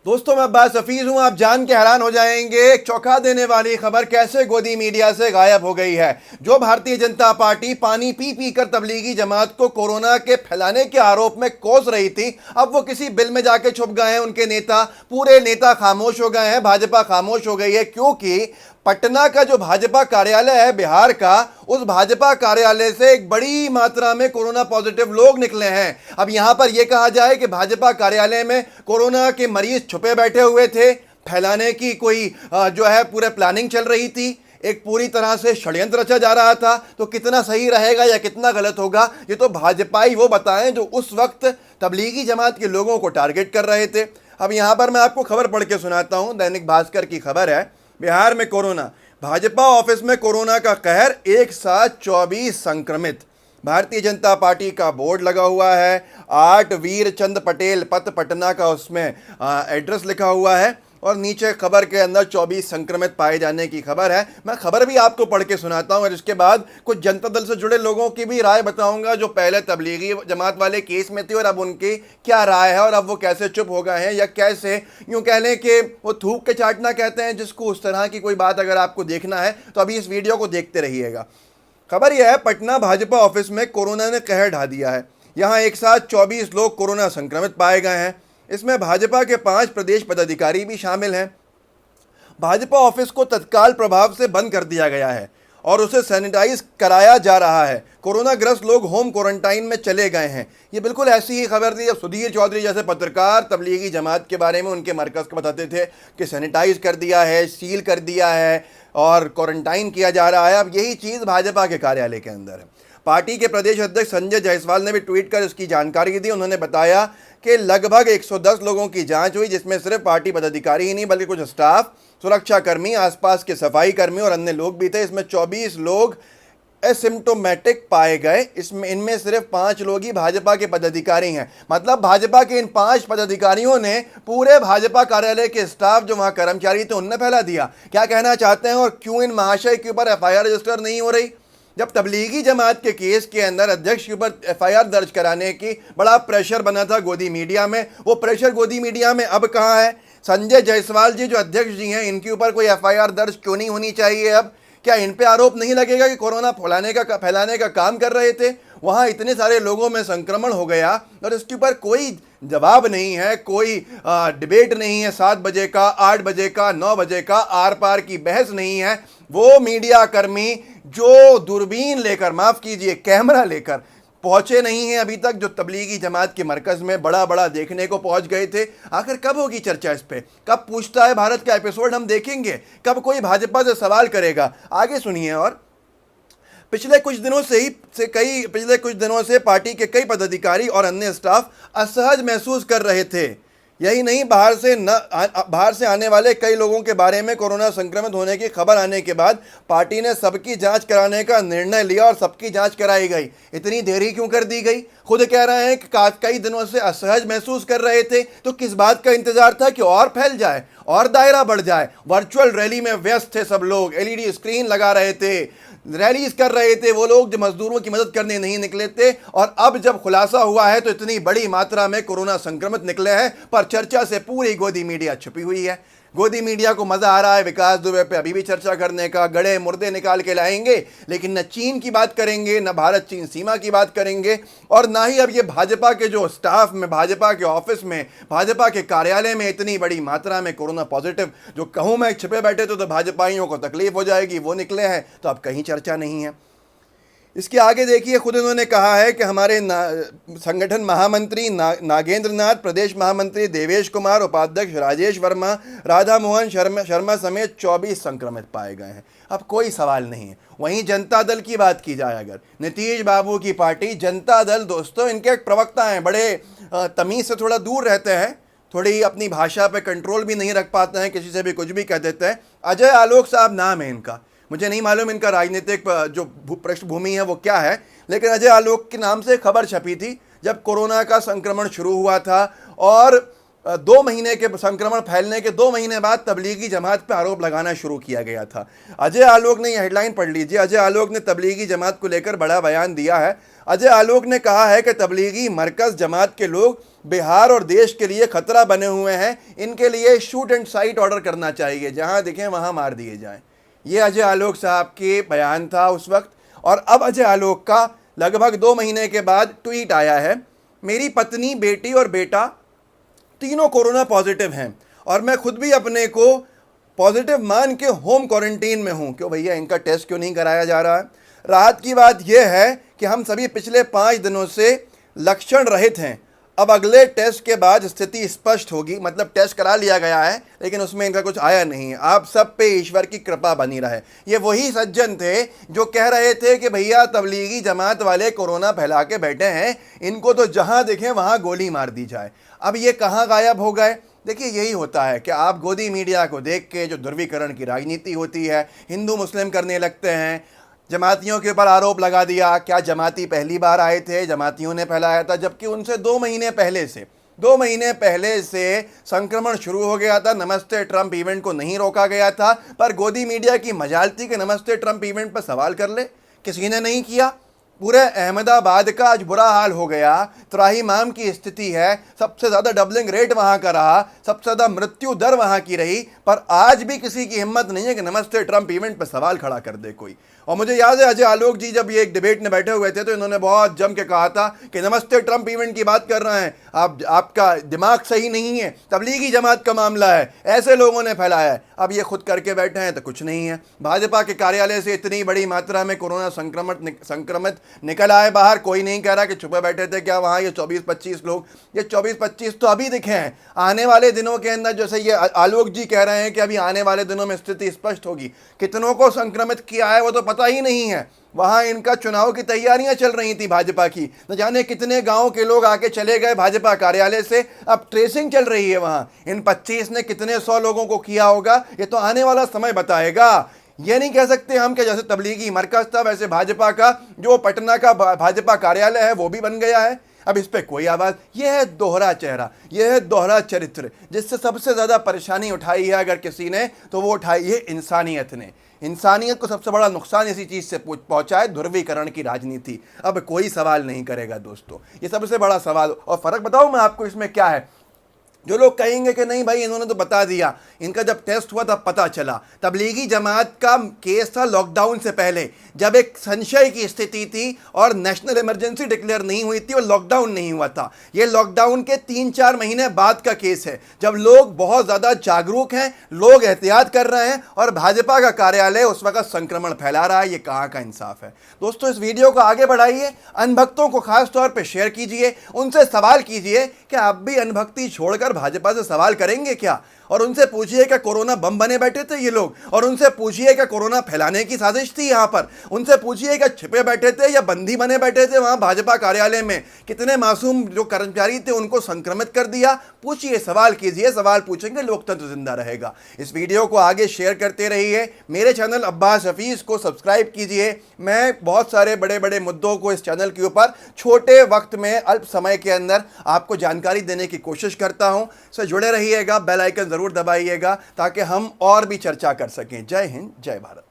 दोस्तों, मैं अब्बास हफीज हूं। आप जान के हैरान हो जाएंगे, एक चौंका देने वाली खबर कैसे गोदी मीडिया से गायब हो गई है। जो भारतीय जनता पार्टी पानी पी पी कर तबलीगी जमात को कोरोना के फैलाने के आरोप में कोस रही थी, अब वो किसी बिल में जाके छुप गए हैं। उनके नेता, पूरे नेता खामोश हो गए हैं, भाजपा खामोश हो गई है, क्योंकि पटना का जो भाजपा कार्यालय है बिहार का, उस भाजपा कार्यालय से एक बड़ी मात्रा में कोरोना पॉजिटिव लोग निकले हैं। अब यहां पर यह कहा जाए कि भाजपा कार्यालय में कोरोना के मरीज छुपे बैठे हुए थे, फैलाने की कोई जो है पूरे प्लानिंग चल रही थी, एक पूरी तरह से षड्यंत्र रचा जा रहा था, तो कितना सही रहेगा या कितना गलत होगा ये तो भाजपाई वो बताएं जो उस वक्त तबलीगी जमात के लोगों को टारगेट कर रहे थे। अब यहां पर मैं आपको खबर पढ़ के सुनाता हूं। दैनिक भास्कर की खबर है, बिहार में कोरोना, भाजपा ऑफिस में कोरोना का कहर, एक साथ 24 संक्रमित। भारतीय जनता पार्टी का बोर्ड लगा हुआ है, 8 वीर चंद पटेल पथ पटना का उसमें एड्रेस लिखा हुआ है, और नीचे खबर के अंदर 24 संक्रमित पाए जाने की खबर है। मैं खबर भी आपको पढ़ के सुनाता हूं और इसके बाद कुछ जनता दल से जुड़े लोगों की भी राय बताऊंगा, जो पहले तबलीगी जमात वाले केस में थी और अब उनकी क्या राय है, और अब वो कैसे चुप हो गए हैं, या कैसे यूं कह लें कि वो थूक के चाटना कहते हैं जिसको, उस तरह की कोई बात अगर आपको देखना है तो अभी इस वीडियो को देखते रहिएगा। खबर यह है, पटना भाजपा ऑफिस में कोरोना ने कहर ढा दिया है। यहाँ एक साथ 24 लोग कोरोना संक्रमित पाए गए हैं। इसमें भाजपा के 5 प्रदेश पदाधिकारी भी शामिल हैं। भाजपा ऑफिस को तत्काल प्रभाव से बंद कर दिया गया है और उसे सैनिटाइज कराया जा रहा है। कोरोना ग्रस्त लोग होम क्वारंटाइन में चले गए हैं। ये बिल्कुल ऐसी ही खबर थी जब सुधीर चौधरी जैसे पत्रकार तबलीगी जमात के बारे में उनके मरकज़ को बताते थे कि सैनिटाइज कर दिया है, सील कर दिया है और क्वारंटाइन किया जा रहा है। अब यही चीज़ भाजपा के कार्यालय के अंदर है। पार्टी के प्रदेश अध्यक्ष संजय जायसवाल ने भी ट्वीट कर इसकी जानकारी दी। उन्होंने बताया कि लगभग 110 लोगों की जांच हुई, जिसमें सिर्फ पार्टी पदाधिकारी ही नहीं बल्कि कुछ स्टाफ, सुरक्षाकर्मी, आसपास के सफाई कर्मी और अन्य लोग भी थे। इसमें 24 लोग एसिम्टोमेटिक पाए गए। इनमें सिर्फ 5 लोग ही भाजपा के पदाधिकारी हैं। मतलब भाजपा के इन 5 पदाधिकारियों ने पूरे भाजपा कार्यालय के स्टाफ जो वहां कर्मचारी थे उनने फैला दिया। क्या कहना चाहते हैं, और क्यों इन महाशय के ऊपर FIR रजिस्टर नहीं हो रही? जब तबलीगी जमात के केस के अंदर अध्यक्ष के ऊपर FIR दर्ज कराने की बड़ा प्रेशर बना था गोदी मीडिया में, वो प्रेशर गोदी मीडिया में अब कहाँ है? संजय जायसवाल जी जो अध्यक्ष जी हैं, इनके ऊपर कोई FIR दर्ज क्यों नहीं होनी चाहिए? अब क्या इन पे आरोप नहीं लगेगा कि कोरोना फैलाने का काम कर रहे थे? वहाँ इतने सारे लोगों में संक्रमण हो गया और इसके ऊपर कोई जवाब नहीं है, कोई डिबेट नहीं है। 7 बजे का, 8 बजे का, 9 बजे का आर पार की बहस नहीं है। वो मीडिया कर्मी जो दूरबीन लेकर, माफ़ कीजिए, कैमरा लेकर पहुंचे नहीं हैं अभी तक, जो तबलीगी जमात के मरकज़ में बड़ा बड़ा देखने को पहुंच गए थे। आखिर कब होगी चर्चा इस पे? कब पूछता है भारत का एपिसोड हम देखेंगे? कब कोई भाजपा से सवाल करेगा? आगे सुनिए। और पिछले कुछ दिनों से पार्टी के कई पदाधिकारी और अन्य स्टाफ असहज महसूस कर रहे थे। यही नहीं, बाहर से आने वाले कई लोगों के बारे में कोरोना संक्रमित होने की खबर आने के बाद पार्टी ने सबकी जांच कराने का निर्णय लिया और सबकी जांच कराई गई। इतनी देरी क्यों कर दी गई? खुद कह रहे हैं कि कई दिनों से असहज महसूस कर रहे थे, तो किस बात का इंतजार था कि और फैल जाए और दायरा बढ़ जाए? वर्चुअल रैली में व्यस्त थे सब लोग, LED स्क्रीन लगा रहे थे, रैलीज कर रहे थे वो लोग जो मजदूरों की मदद करने नहीं निकले थे। और अब जब खुलासा हुआ है तो इतनी बड़ी मात्रा में कोरोना संक्रमित निकले हैं, पर चर्चा से पूरी गोदी मीडिया छुपी हुई है। गोदी मीडिया को मजा आ रहा है विकास दुबे पे अभी भी चर्चा करने का, गड़े मुर्दे निकाल के लाएंगे, लेकिन न चीन की बात करेंगे, न भारत चीन सीमा की बात करेंगे, और ना ही अब ये भाजपा के जो स्टाफ में, भाजपा के ऑफिस में, भाजपा के कार्यालय में इतनी बड़ी मात्रा में कोरोना पॉजिटिव, जो कहूँ मैं छिपे बैठे तो भाजपाइयों को तकलीफ हो जाएगी, वो निकले हैं, तो अब कहीं चर्चा नहीं है। इसके आगे देखिए, खुद उन्होंने कहा है कि हमारे संगठन महामंत्री नागेंद्र नाथ, प्रदेश महामंत्री देवेश कुमार, उपाध्यक्ष राजेश वर्मा, राधा मोहन शर्मा समेत 24 संक्रमित पाए गए हैं। अब कोई सवाल नहीं है। वहीं जनता दल की बात की जाए, अगर नीतीश बाबू की पार्टी जनता दल, दोस्तों इनके एक प्रवक्ता हैं, बड़े तमीज़ से थोड़ा दूर रहते हैं, थोड़ी अपनी भाषा पे कंट्रोल भी नहीं रख पाते हैं, किसी से भी कुछ भी कह देते हैं। अजय आलोक साहब नाम है इनका, मुझे नहीं मालूम इनका राजनीतिक जो पृष्ठभूमि है वो क्या है, लेकिन अजय आलोक के नाम से खबर छपी थी जब कोरोना का संक्रमण शुरू हुआ था और 2 महीने के संक्रमण फैलने के 2 महीने बाद तबलीगी जमात पर आरोप लगाना शुरू किया गया था। अजय आलोक ने, यह हेडलाइन पढ़ लीजिए, अजय आलोक ने तबलीगी जमात को लेकर बड़ा बयान दिया है। अजय आलोक ने कहा है कि तबलीगी मरकज़ जमात के लोग बिहार और देश के लिए खतरा बने हुए हैं, इनके लिए शूट एंड साइट ऑर्डर करना चाहिए, जहां दिखें वहां मार दिए जाएं। ये अजय आलोक साहब के बयान था उस वक्त। और अब अजय आलोक का लगभग 2 महीने के बाद ट्वीट आया है, मेरी पत्नी, बेटी और बेटा तीनों कोरोना पॉजिटिव हैं और मैं खुद भी अपने को पॉजिटिव मान के होम क्वारंटीन में हूं। क्यों भैया, इनका टेस्ट क्यों नहीं कराया जा रहा है? राहत की बात यह है कि हम सभी पिछले 5 दिनों से लक्षण रहित हैं। अब अगले टेस्ट के बाद स्थिति स्पष्ट होगी। मतलब टेस्ट करा लिया गया है लेकिन उसमें इनका कुछ आया नहीं है। आप सब पे ईश्वर की कृपा बनी रहे। ये वही सज्जन थे जो कह रहे थे कि भैया तबलीगी जमात वाले कोरोना फैला के बैठे हैं, इनको तो जहां देखें वहां गोली मार दी जाए। अब ये कहां गायब हो गए? देखिए, यही होता है कि आप गोदी मीडिया को देख के जो ध्रुवीकरण की राजनीति होती है, हिंदू मुस्लिम करने लगते हैं, जमातियों के ऊपर आरोप लगा दिया। क्या जमाती पहली बार आए थे? जमातियों ने फैलाया था, जबकि उनसे 2 महीने पहले से संक्रमण शुरू हो गया था। नमस्ते ट्रंप इवेंट को नहीं रोका गया था, पर गोदी मीडिया की मजाल थी कि नमस्ते ट्रंप इवेंट पर सवाल कर ले, किसी ने नहीं किया। पूरे अहमदाबाद का आज बुरा हाल हो गया, त्राहिमाम की स्थिति है, सबसे ज़्यादा डबलिंग रेट वहाँ का रहा, सबसे ज़्यादा मृत्यु दर वहाँ की रही, पर आज भी किसी की हिम्मत नहीं है कि नमस्ते ट्रंप इवेंट पर सवाल खड़ा कर दे कोई। और मुझे याद है अजय आलोक जी जब ये एक डिबेट में बैठे हुए थे तो इन्होंने बहुत जम के कहा था कि नमस्ते ट्रंप इवेंट की बात कर रहे हैं, आपका दिमाग सही नहीं है, तबलीगी जमात का मामला है, ऐसे लोगों ने फैलाया है। अब ये खुद करके बैठे हैं तो कुछ नहीं है। भाजपा के कार्यालय से इतनी बड़ी मात्रा में कोरोना संक्रमित निकल आए बाहर, कोई नहीं कह रहा कि छुपे बैठे थे क्या वहाँ ये 24-25 लोग। ये 24-25 तो अभी दिखे हैं। आने वाले दिनों के अंदर, जैसे ये आलोक जी कह रहे हैं कि अभी आने वाले दिनों में स्थिति स्पष्ट होगी, कितनों को संक्रमित किया है वो तो पता ही नहीं है। वहां इनका चुनाव की तैयारियां चल रही थी भाजपा की, न जाने कितने गांव के लोग आके चले गए भाजपा कार्यालय से, अब ट्रेसिंग चल रही है वहां। इन 25 ने कितने 100 लोगों को किया होगा ये तो आने वाला समय बताएगा। ये नहीं कह सकते हम कि जैसे तबलीगी मरकज था वैसे भाजपा का जो पटना का भाजपा कार्यालय है वो भी बन गया है। अब इस पे कोई आवाज़। यह है दोहरा चेहरा, यह है दोहरा चरित्र, जिससे सबसे ज़्यादा परेशानी उठाई है अगर किसी ने तो वो उठाई है इंसानियत ने। इंसानियत को सबसे बड़ा नुकसान इसी चीज़ से पहुंचा है, ध्रुवीकरण की राजनीति। अब कोई सवाल नहीं करेगा दोस्तों, ये सबसे बड़ा सवाल। और फ़र्क बताऊं मैं आपको इसमें क्या है। जो लोग कहेंगे कि नहीं भाई इन्होंने तो बता दिया, इनका जब टेस्ट हुआ तब पता चला। तबलीगी जमात का केस था लॉकडाउन से पहले, जब एक संशय की स्थिति थी और नेशनल इमरजेंसी डिक्लेयर नहीं हुई थी और लॉकडाउन नहीं हुआ था। ये लॉकडाउन के 3-4 महीने बाद का केस है, जब लोग बहुत ज़्यादा जागरूक हैं, लोग एहतियात कर रहे हैं और भाजपा का कार्यालय उस वक्त संक्रमण फैला रहा है। ये कहाँ का इंसाफ है दोस्तों। इस वीडियो को आगे बढ़ाइए, अनभक्तों को खास तौर पर शेयर कीजिए, उनसे सवाल कीजिए कि आप भी अनभक्ति छोड़कर भाजपा से सवाल करेंगे क्या, और उनसे पूछिए कि कोरोना बम बने बैठे थे ये लोग, और उनसे पूछिए कि कोरोना फैलाने की साजिश थी यहाँ पर, उनसे पूछिए कि छिपे बैठे थे या बंदी बने बैठे थे वहाँ भाजपा कार्यालय में, कितने मासूम जो कर्मचारी थे उनको संक्रमित कर दिया। पूछिए, सवाल कीजिए, सवाल पूछेंगे लोकतंत्र जिंदा रहेगा। इस वीडियो को आगे शेयर करते रहिए, मेरे चैनल अब्बास हफीज़ को सब्सक्राइब कीजिए। मैं बहुत सारे बड़े बड़े मुद्दों को इस चैनल के ऊपर छोटे वक्त में अल्प समय के अंदर आपको जानकारी देने की कोशिश करता हूँ। सो जुड़े रहिएगा, बेल आइकन ज़रूर दबाइएगा ताकि हम और भी चर्चा कर सकें। जय हिंद, जय भारत।